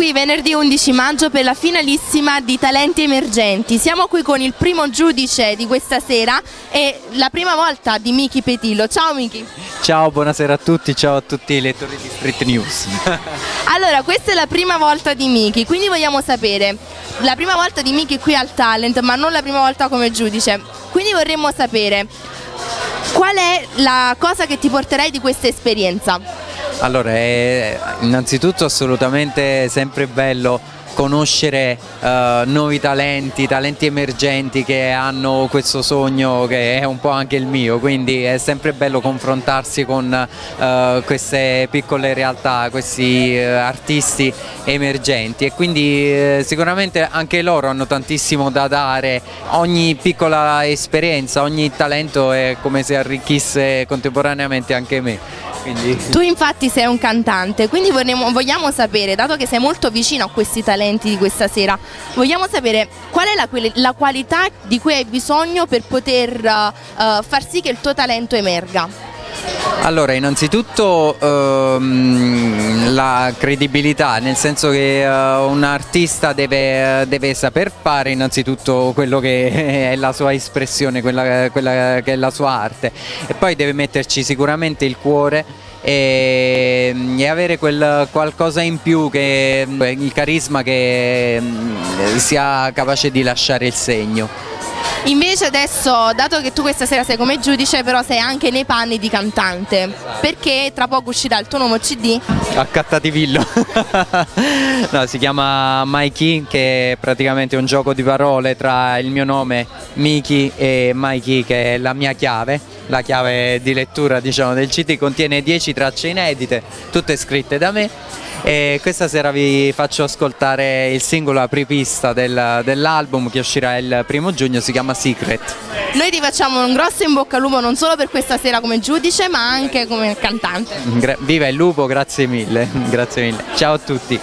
qui venerdì 11 maggio per la finalissima di Talenti Emergenti. Siamo qui con il primo giudice di questa sera e la prima volta di Miki Petillo. Ciao Miki. Ciao, buonasera a tutti, ciao a tutti i lettori di Street News. Allora, questa è la prima volta di Miki, quindi vogliamo sapere, la prima volta di Miki qui al Talent, ma non la prima volta come giudice. Quindi vorremmo sapere qual è la cosa che ti porterai di questa esperienza? Allora, è innanzitutto assolutamente sempre bello conoscere nuovi talenti emergenti che hanno questo sogno che è un po' anche il mio, quindi è sempre bello confrontarsi con queste piccole realtà, questi artisti emergenti e quindi sicuramente anche loro hanno tantissimo da dare. Ogni piccola esperienza, ogni talento è come se arricchisse contemporaneamente anche me. Tu infatti sei un cantante, quindi vogliamo sapere, dato che sei molto vicino a questi talenti di questa sera, vogliamo sapere qual è la qualità di cui hai bisogno per poter far sì che il tuo talento emerga. Allora, innanzitutto la credibilità, nel senso che un artista deve saper fare innanzitutto quello che è la sua espressione, quella che è la sua arte, e poi deve metterci sicuramente il cuore e avere quel qualcosa in più, che il carisma che sia capace di lasciare il segno. Invece adesso, dato che tu questa sera sei come giudice, però sei anche nei panni di cantante, perché tra poco uscirà il tuo nuovo CD? Accattativillo. No, si chiama Mikey, che è praticamente un gioco di parole tra il mio nome Miki e Mikey, che è la mia chiave, la chiave di lettura, diciamo, del CD. Contiene 10 tracce inedite, tutte scritte da me. E questa sera vi faccio ascoltare il singolo apripista dell'album che uscirà il 1° giugno, si chiama Secret. Noi ti facciamo un grosso in bocca al lupo non solo per questa sera come giudice ma anche come cantante. Viva il lupo, grazie mille, grazie mille. Ciao a tutti.